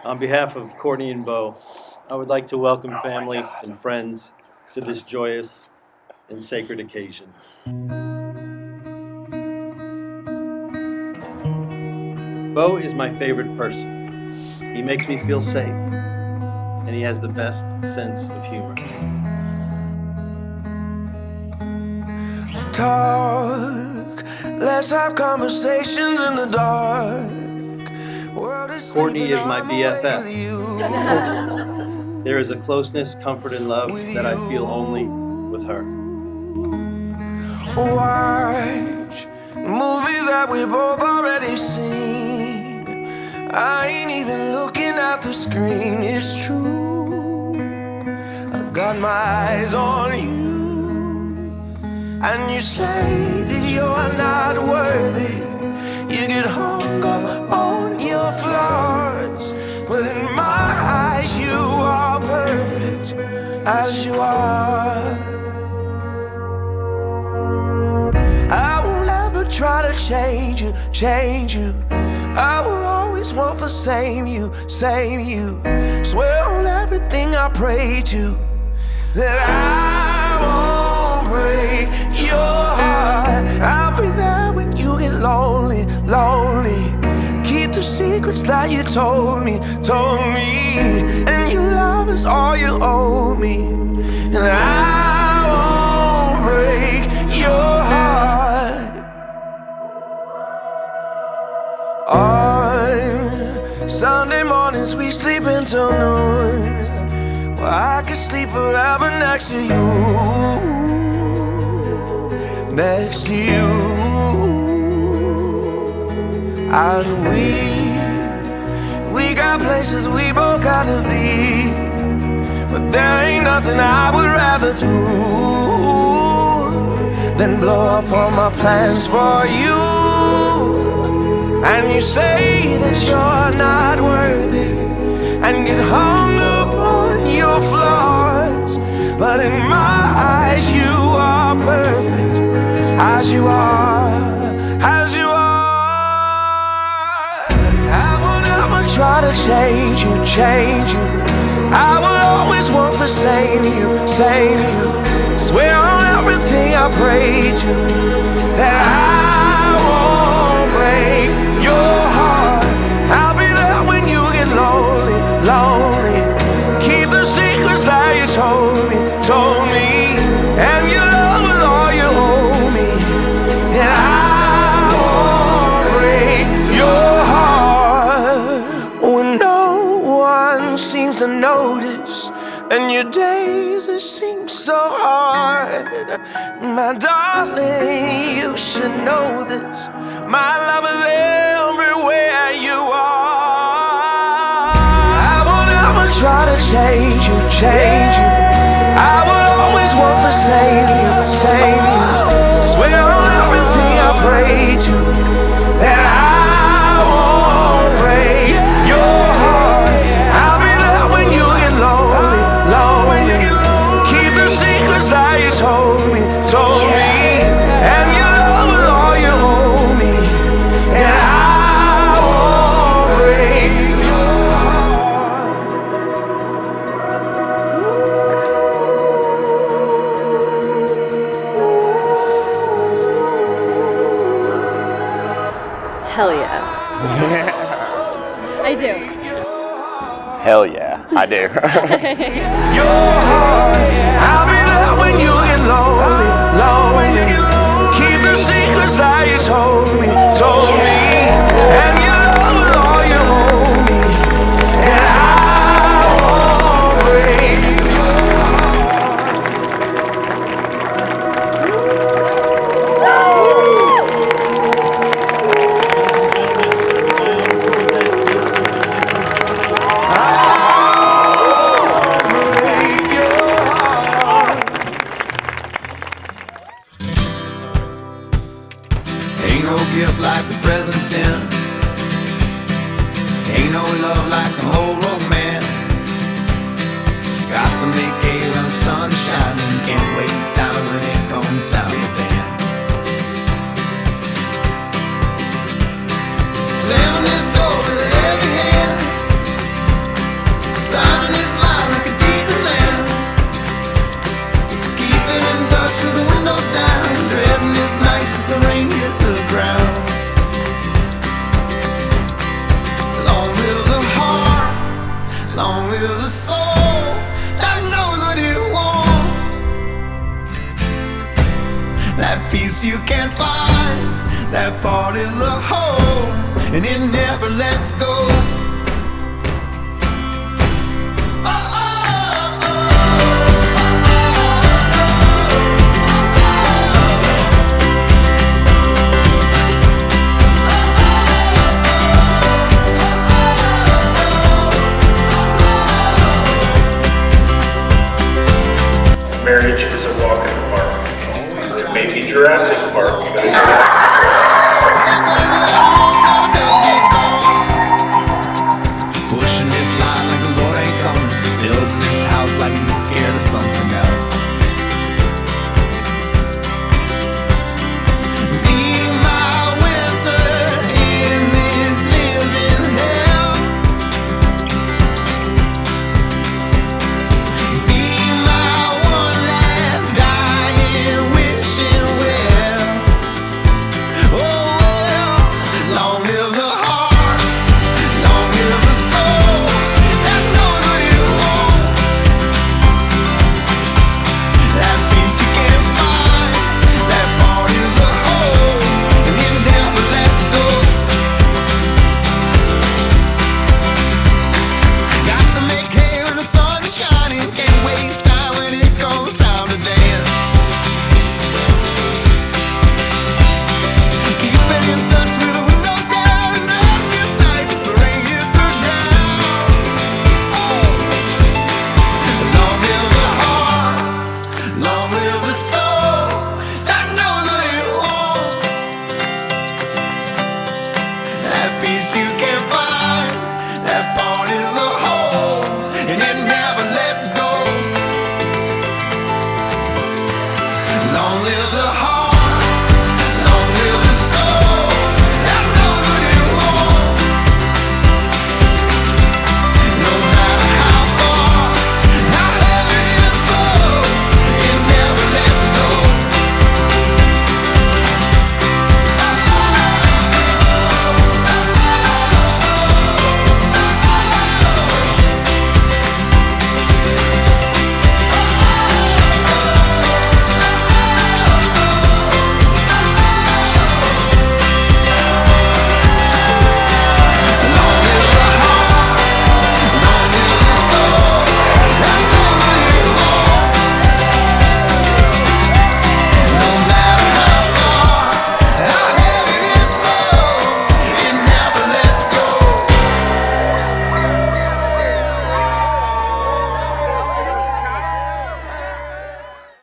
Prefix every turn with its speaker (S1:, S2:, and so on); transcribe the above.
S1: On behalf of Courtney and Bo, I would like to welcome family and friends to this joyous and sacred occasion. Bo is my favorite person. He makes me feel safe, and he has the best sense of humor.
S2: Talk, let's have conversations in the dark.
S1: Courtney is my BFF. There is a closeness, comfort, and love that I feel only with her.
S2: Watch movies that we both already seen. I ain't even looking at the screen, it's true. I got my eyes on you, and you say that you're not worthy. You get hung up on your flaws, but in my eyes you are perfect as you are. I won't ever try to change you. I will always want the same you. Swear on everything I pray to that I won't break your heart. I'll be there when you get lonely. Keep the secrets that you told me. And your love is all you owe me. And I won't break your heart. On Sunday mornings we sleep until noon. Well, I could sleep forever next to you. And we got places we both gotta be, but there ain't nothing I would rather do than blow up all my plans for you. And you say that you're not worthy and get hung up on your flaws, but in my eyes you are perfect as you are. Try to change you. I will always want the same you. Swear on everything I pray to that I won't break your heart. I'll be there when you get lonely. Keep the secrets that you told me. And your love is all you owe me. And I won't break your heart. Seems to notice, and your days it seems so hard. My darling, you should know this. My love is everywhere you are. I won't ever try to change you. I will always want the same you. Swear on everything I pray to that I won't break your heart. Keep the secrets that you told me. And your love is all you owe me. And I won't break your
S3: heart. Hell yeah. I do.
S4: Hell yeah, I do.
S2: Your heart, I'll be there when you get lonely. Keep the secrets that you told me. And your love is all you owe me. And I won't break your with a soul that knows what it wants. That peace you can't find, that part is a hole, and it never lets go.
S5: Marriage is a walk in the park. It may be Jurassic Park, but it's
S2: Pushing this line like the Lord ain't coming. Building this house like he's scared of something else.